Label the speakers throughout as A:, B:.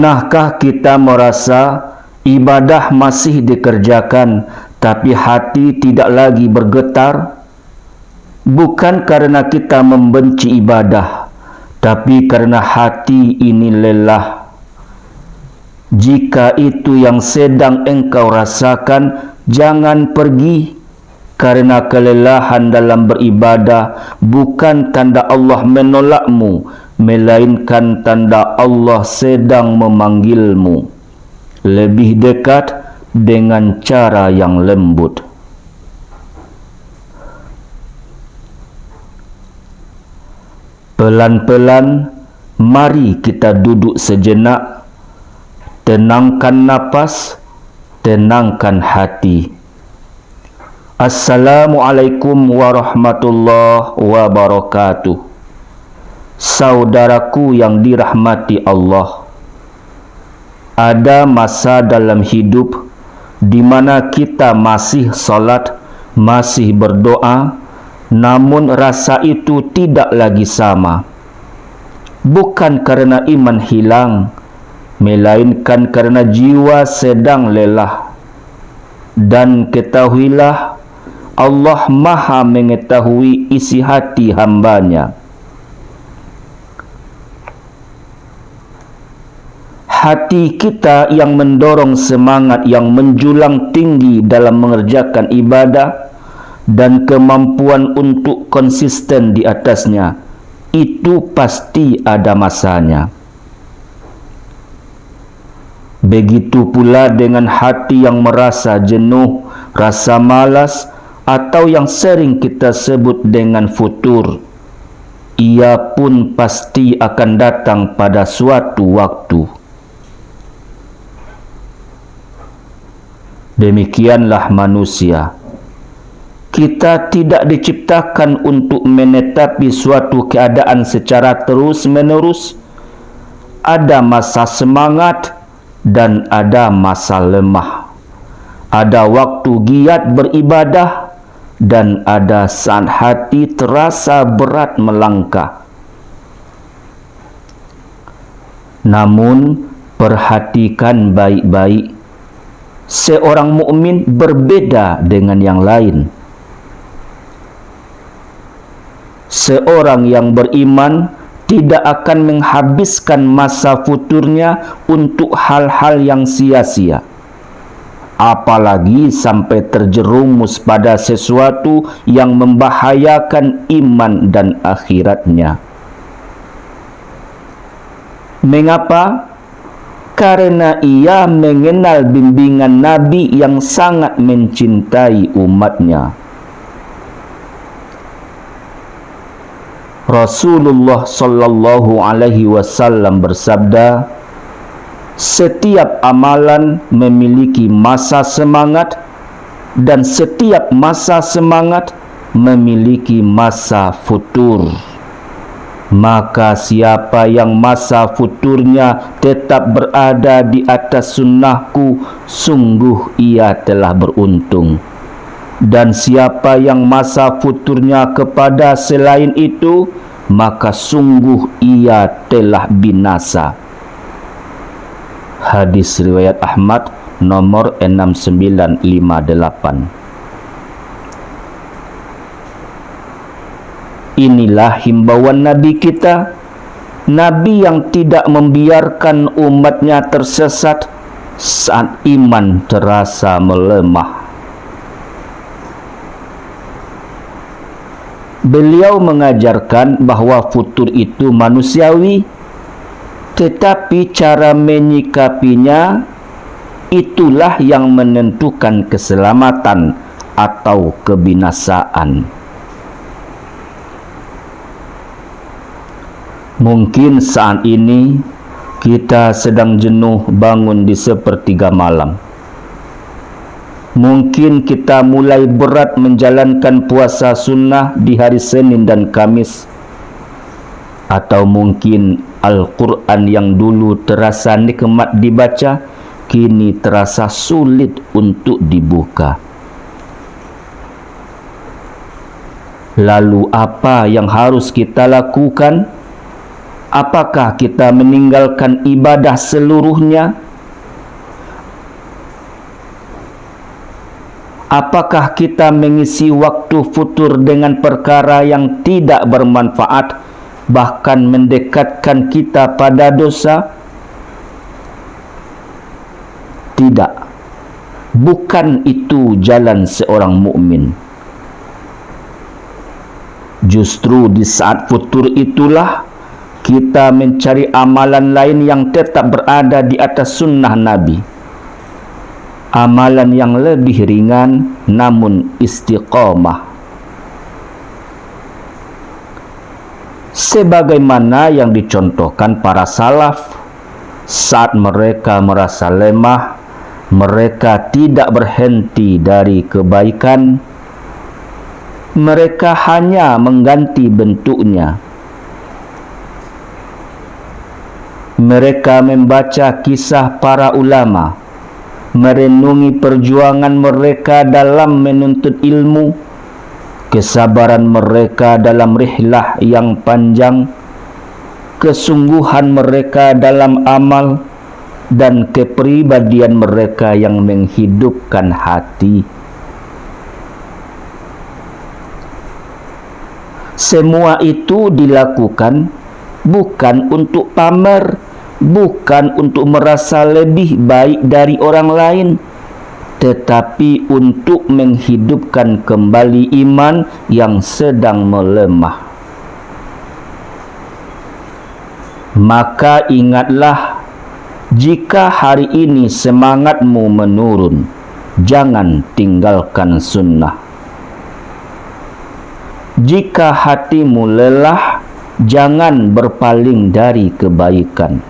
A: Pernahkah kita merasa ibadah masih dikerjakan tapi hati tidak lagi bergetar? Bukan karena kita membenci ibadah, tapi karena hati ini lelah. Jika itu yang sedang engkau rasakan, jangan pergi, karena kelelahan dalam beribadah bukan tanda Allah menolakmu, melainkan tanda Allah sedang memanggilmu lebih dekat dengan cara yang lembut. Pelan-pelan, mari kita duduk sejenak, tenangkan napas, tenangkan hati. Assalamualaikum warahmatullahi wabarakatuh. Saudaraku yang dirahmati Allah, ada masa dalam hidup di mana kita masih salat, masih berdoa, namun rasa itu tidak lagi sama. Bukan karena iman hilang, melainkan karena jiwa sedang lelah. Dan ketahuilah, Allah Maha mengetahui isi hati hambanya. Hati kita yang mendorong semangat yang menjulang tinggi dalam mengerjakan ibadah dan kemampuan untuk konsisten di atasnya, itu pasti ada masanya. Begitu pula dengan hati yang merasa jenuh, rasa malas, atau yang sering kita sebut dengan futur. Ia pun pasti akan datang pada suatu waktu. Demikianlah manusia. Kita tidak diciptakan untuk menetapi suatu keadaan secara terus-menerus. Ada masa semangat dan ada masa lemah. Ada waktu giat beribadah dan ada saat hati terasa berat melangkah. Namun, perhatikan baik-baik. Seorang mukmin berbeda dengan yang lain. Seorang yang beriman tidak akan menghabiskan masa futurnya untuk hal-hal yang sia-sia, apalagi sampai terjerumus pada sesuatu yang membahayakan iman dan akhiratnya. Mengapa? Karena ia mengenal bimbingan Nabi yang sangat mencintai umatnya. Rasulullah sallallahu alaihi wasallam bersabda, setiap amalan memiliki masa semangat dan setiap masa semangat memiliki masa futur. Maka siapa yang masa futurnya tetap berada di atas sunnahku, sungguh ia telah beruntung. Dan siapa yang masa futurnya kepada selain itu, maka sungguh ia telah binasa. Hadis riwayat Ahmad nomor 6958. Inilah himbauan Nabi kita, Nabi yang tidak membiarkan umatnya tersesat saat iman terasa melemah. Beliau mengajarkan bahwa futur itu manusiawi, tetapi cara menyikapinya itulah yang menentukan keselamatan atau kebinasaan. Mungkin saat ini kita sedang jenuh bangun di sepertiga malam. Mungkin kita mulai berat menjalankan puasa sunnah di hari Senin dan Kamis. Atau mungkin Al-Quran yang dulu terasa nikmat dibaca, kini terasa sulit untuk dibuka. Lalu apa yang harus kita lakukan? Apakah kita meninggalkan ibadah seluruhnya? Apakah kita mengisi waktu futur dengan perkara yang tidak bermanfaat, bahkan mendekatkan kita pada dosa? Tidak. Bukan itu jalan seorang mukmin. Justru di saat futur itulah kita mencari amalan lain yang tetap berada di atas sunnah Nabi. Amalan yang lebih ringan namun istiqamah. Sebagaimana yang dicontohkan para salaf, saat mereka merasa lemah, mereka tidak berhenti dari kebaikan. Mereka hanya mengganti bentuknya. Mereka membaca kisah para ulama, merenungi perjuangan mereka dalam menuntut ilmu, kesabaran mereka dalam rihlah yang panjang, kesungguhan mereka dalam amal, dan kepribadian mereka yang menghidupkan hati. Semua itu dilakukan bukan untuk pamer, bukan untuk merasa lebih baik dari orang lain, tetapi untuk menghidupkan kembali iman yang sedang melemah. Maka ingatlah, jika hari ini semangatmu menurun, jangan tinggalkan sunnah. Jika hatimu lelah, jangan berpaling dari kebaikan.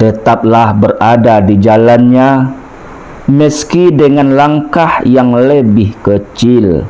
A: Tetaplah berada di jalannya, meski dengan langkah yang lebih kecil.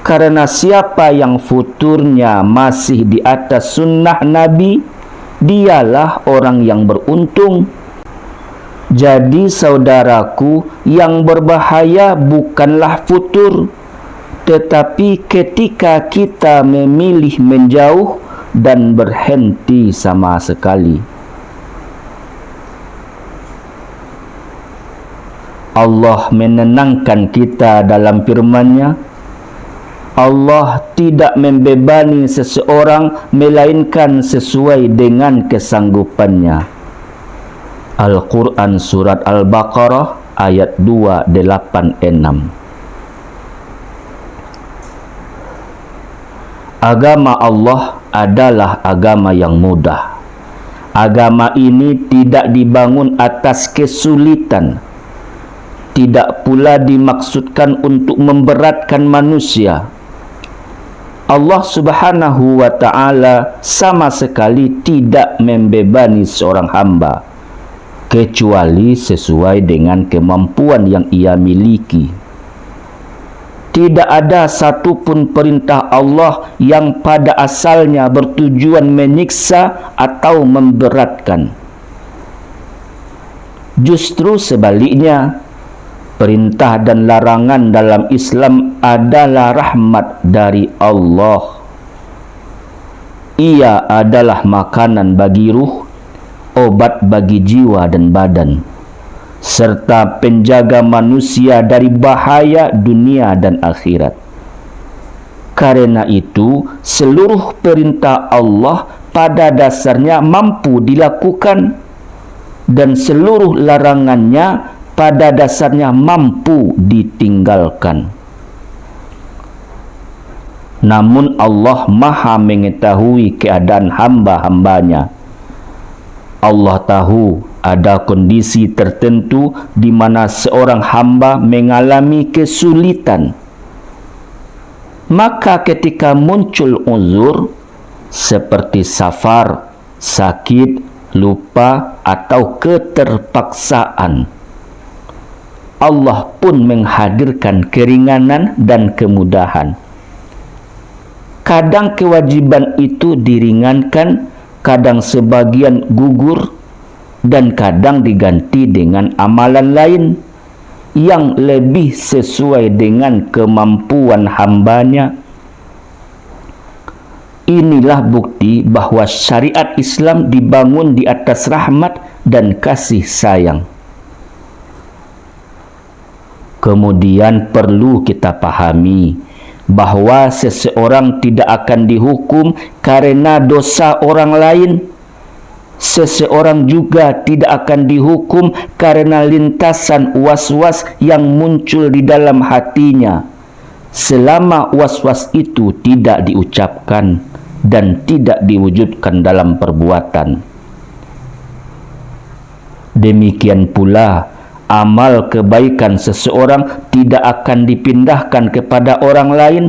A: Karena siapa yang futurnya masih di atas sunnah Nabi, dialah orang yang beruntung. Jadi saudaraku, yang berbahaya bukanlah futur, tetapi ketika kita memilih menjauh dan berhenti sama sekali. Allah menenangkan kita dalam firman-Nya. Allah tidak membebani seseorang melainkan sesuai dengan kesanggupannya. Al-Quran Surat Al-Baqarah ayat 286. Agama Allah adalah agama yang mudah. Agama ini tidak dibangun atas kesulitan, tidak pula dimaksudkan untuk memberatkan manusia. Allah Subhanahu wa ta'ala sama sekali tidak membebani seorang hamba, kecuali sesuai dengan kemampuan yang ia miliki. Tidak ada satupun perintah Allah yang pada asalnya bertujuan menyiksa atau memberatkan. Justru sebaliknya, perintah dan larangan dalam Islam adalah rahmat dari Allah. Ia adalah makanan bagi ruh, obat bagi jiwa dan badan, serta penjaga manusia dari bahaya dunia dan akhirat. Karena itu, seluruh perintah Allah pada dasarnya mampu dilakukan, dan seluruh larangannya pada dasarnya mampu ditinggalkan. Namun Allah Maha mengetahui keadaan hamba-hambanya. Allah tahu ada kondisi tertentu di mana seorang hamba mengalami kesulitan. Maka ketika muncul uzur seperti safar, sakit, lupa, atau keterpaksaan, Allah pun menghadirkan keringanan dan kemudahan. Kadang kewajiban itu diringankan, kadang sebagian gugur, dan kadang diganti dengan amalan lain yang lebih sesuai dengan kemampuan hambanya. Inilah bukti bahwa syariat Islam dibangun di atas rahmat dan kasih sayang. Kemudian perlu kita pahami bahwa seseorang tidak akan dihukum karena dosa orang lain. Seseorang juga tidak akan dihukum karena lintasan was-was yang muncul di dalam hatinya, selama was-was itu tidak diucapkan dan tidak diwujudkan dalam perbuatan. Demikian pula, amal kebaikan seseorang tidak akan dipindahkan kepada orang lain.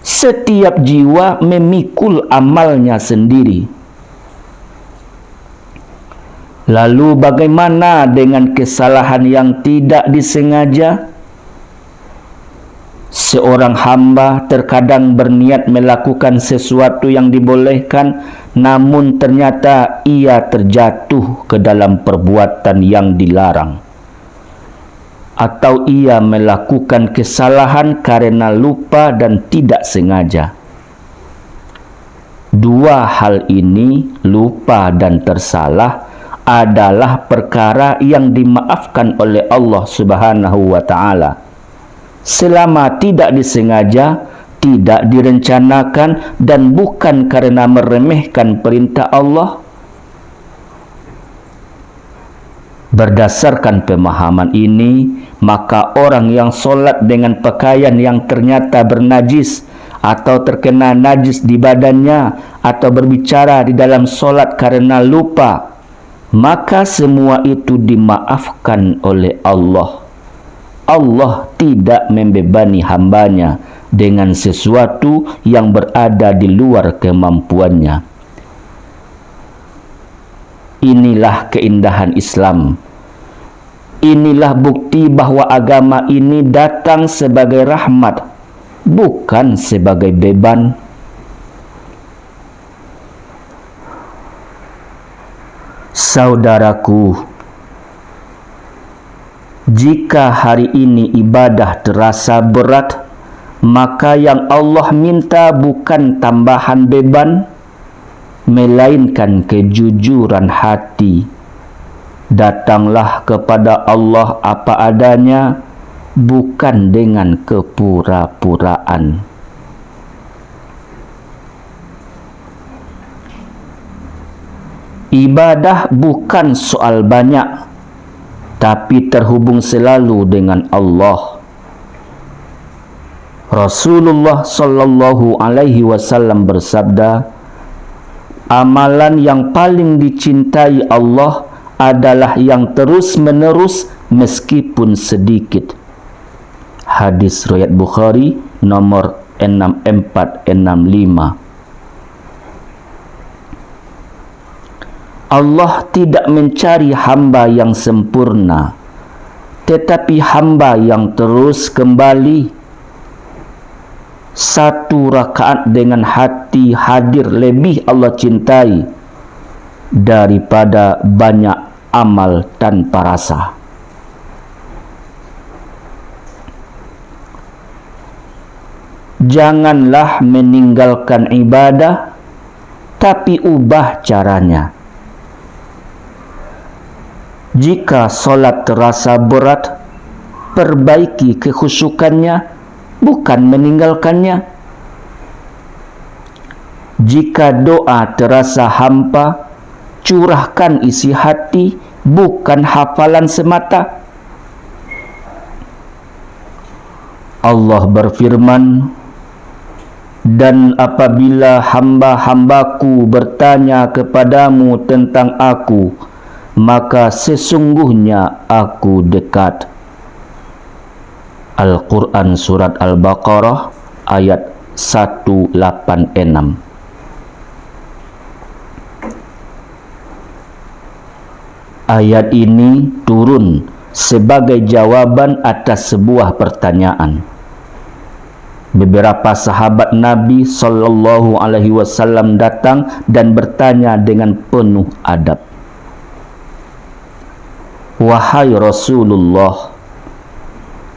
A: Setiap jiwa memikul amalnya sendiri. Lalu bagaimana dengan kesalahan yang tidak disengaja? Seorang hamba terkadang berniat melakukan sesuatu yang dibolehkan, namun ternyata ia terjatuh ke dalam perbuatan yang dilarang. Atau ia melakukan kesalahan karena lupa dan tidak sengaja. Dua hal ini, lupa dan tersalah, adalah perkara yang dimaafkan oleh Allah Subhanahu wa Ta'ala. Selama tidak disengaja, tidak direncanakan, dan bukan karena meremehkan perintah Allah. Berdasarkan pemahaman ini, maka orang yang solat dengan pakaian yang ternyata bernajis, atau terkena najis di badannya, atau berbicara di dalam solat karena lupa, maka semua itu dimaafkan oleh Allah. Allah tidak membebani hambanya dengan sesuatu yang berada di luar kemampuannya. Inilah keindahan Islam. Inilah bukti bahwa agama ini datang sebagai rahmat, bukan sebagai beban. Saudaraku, jika hari ini ibadah terasa berat, maka yang Allah minta bukan tambahan beban, melainkan kejujuran hati. Datanglah kepada Allah apa adanya, bukan dengan kepura-puraan. Ibadah bukan soal banyak, tapi terhubung selalu dengan Allah. Rasulullah sallallahu alaihi wasallam bersabda, amalan yang paling dicintai Allah adalah yang terus-menerus meskipun sedikit. Hadis riwayat Bukhari nomor 6465. Allah tidak mencari hamba yang sempurna, tetapi hamba yang terus kembali. Satu rakaat dengan hati hadir lebih Allah cintai daripada banyak amal tanpa rasa. Janganlah meninggalkan ibadah, tapi ubah caranya. Jika solat terasa berat, perbaiki kekhusyukannya, bukan meninggalkannya. Jika doa terasa hampa, curahkan isi hati, bukan hafalan semata. Allah berfirman, dan apabila hamba-hambaku bertanya kepadamu tentang aku, maka sesungguhnya aku dekat. Al-Quran Surat Al-Baqarah ayat 186. Ayat ini turun sebagai jawaban atas sebuah pertanyaan. Beberapa sahabat Nabi sallallahu alaihi wasallam datang dan bertanya dengan penuh adab, "Wahai Rasulullah,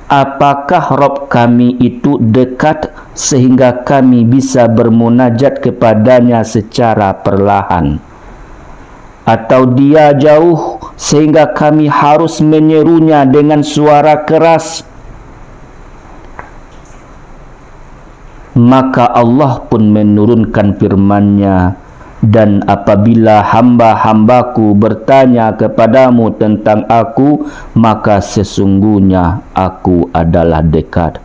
A: apakah Rabb kami itu dekat sehingga kami bisa bermunajat kepadanya secara perlahan, atau dia jauh sehingga kami harus menyerunya dengan suara keras? Maka Allah pun menurunkan firman-Nya, dan apabila hamba-hambaku bertanya kepadamu tentang aku, maka sesungguhnya aku adalah dekat.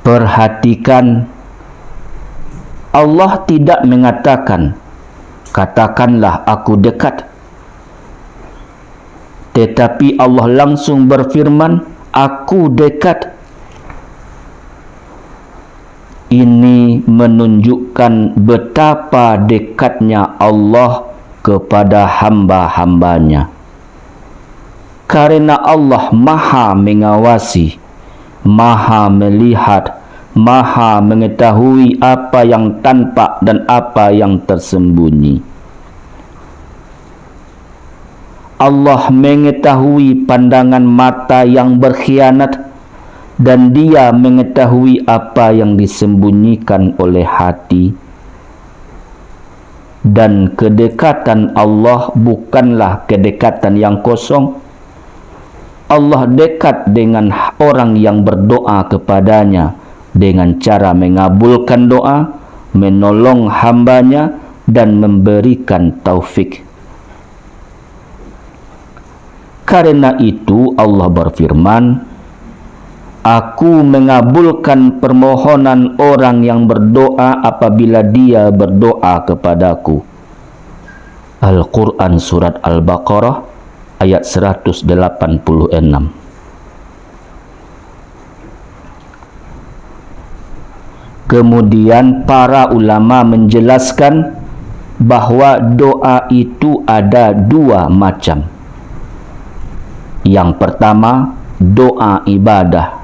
A: Perhatikan, Allah tidak mengatakan, katakanlah aku dekat. Tetapi Allah langsung berfirman, aku dekat. Ini menunjukkan betapa dekatnya Allah kepada hamba-hambanya. Karena Allah Maha mengawasi, Maha melihat, Maha mengetahui apa yang tampak dan apa yang tersembunyi. Allah mengetahui pandangan mata yang berkhianat, dan Dia mengetahui apa yang disembunyikan oleh hati. Dan kedekatan Allah bukanlah kedekatan yang kosong. Allah dekat dengan orang yang berdoa kepadanya dengan cara mengabulkan doa, menolong hambanya, dan memberikan taufik. Karena itu Allah berfirman, aku mengabulkan permohonan orang yang berdoa apabila dia berdoa kepadaku. Al-Quran Surat Al-Baqarah ayat 186. Kemudian para ulama menjelaskan bahwa doa itu ada dua macam. Yang pertama, doa ibadah,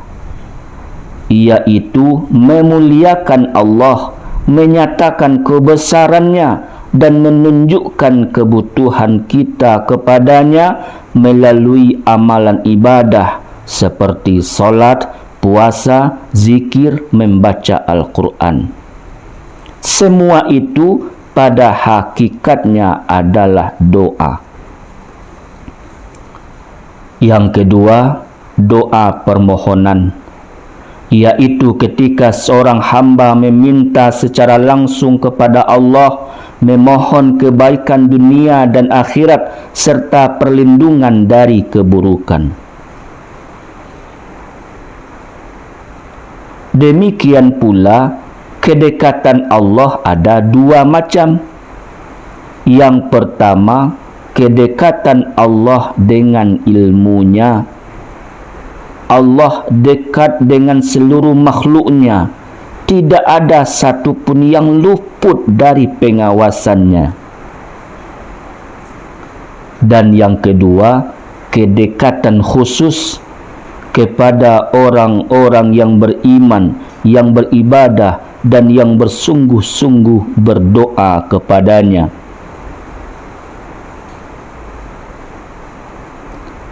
A: yaitu memuliakan Allah, menyatakan kebesarannya, dan menunjukkan kebutuhan kita kepadanya melalui amalan ibadah seperti solat, puasa, zikir, membaca Al-Quran. Semua itu pada hakikatnya adalah doa. Yang kedua, doa permohonan, yaitu ketika seorang hamba meminta secara langsung kepada Allah, memohon kebaikan dunia dan akhirat serta perlindungan dari keburukan. Demikian pula kedekatan Allah ada dua macam. Yang pertama, kedekatan Allah dengan ilmunya. Allah dekat dengan seluruh makhluknya. Tidak ada satupun yang luput dari pengawasannya. Dan yang kedua, kedekatan khusus kepada orang-orang yang beriman, yang beribadah, dan yang bersungguh-sungguh berdoa kepadanya.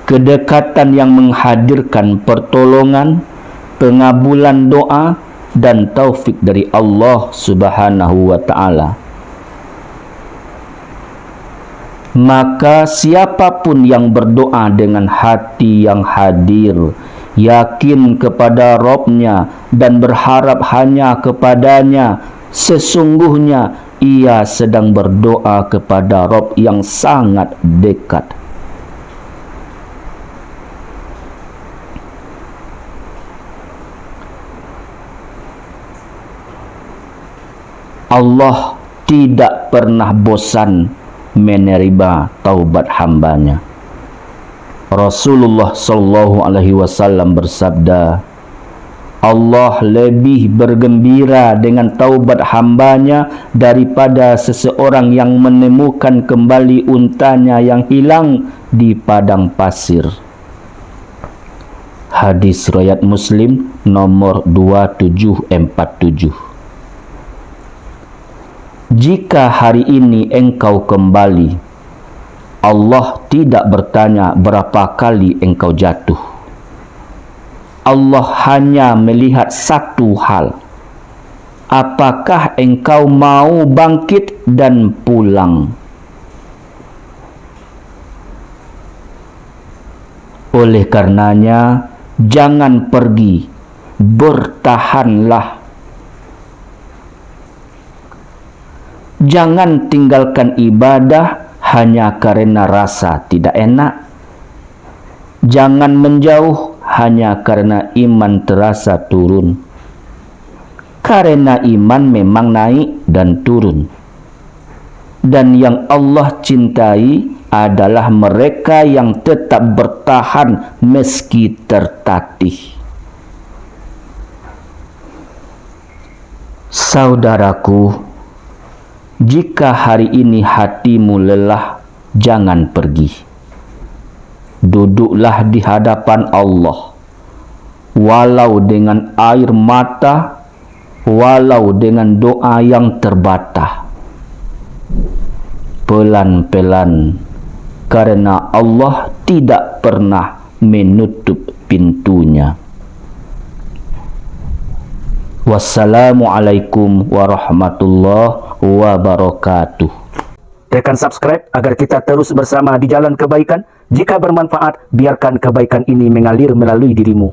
A: Kedekatan yang menghadirkan pertolongan, pengabulan doa, dan taufik dari Allah Subhanahu wa ta'ala. Maka siapapun yang berdoa dengan hati yang hadir, yakin kepada Rabb-Nya dan berharap hanya kepadanya, sesungguhnya ia sedang berdoa kepada Rabb yang sangat dekat. Allah tidak pernah bosan menerima taubat hambanya. Rasulullah sallallahu alaihi wasallam bersabda, Allah lebih bergembira dengan taubat hambanya daripada seseorang yang menemukan kembali untanya yang hilang di padang pasir. Hadis riwayat Muslim nomor 2747. Jika hari ini engkau kembali Allah tidak bertanya berapa kali engkau jatuh. Allah hanya melihat satu hal. Apakah engkau mau bangkit dan pulang? Oleh karenanya, jangan pergi, bertahanlah. Jangan tinggalkan ibadah hanya karena rasa tidak enak. Jangan menjauh hanya karena iman terasa turun. Karena iman memang naik dan turun. Dan yang Allah cintai adalah mereka yang tetap bertahan meski tertatih. Saudaraku, jika hari ini hatimu lelah, jangan pergi. Duduklah di hadapan Allah, walau dengan air mata, walau dengan doa yang terbata. Pelan-pelan, karena Allah tidak pernah menutup pintunya. Wassalamualaikum warahmatullahi wabarakatuh. Tekan subscribe agar kita terus bersama di jalan kebaikan. Jika bermanfaat, biarkan kebaikan ini mengalir melalui dirimu.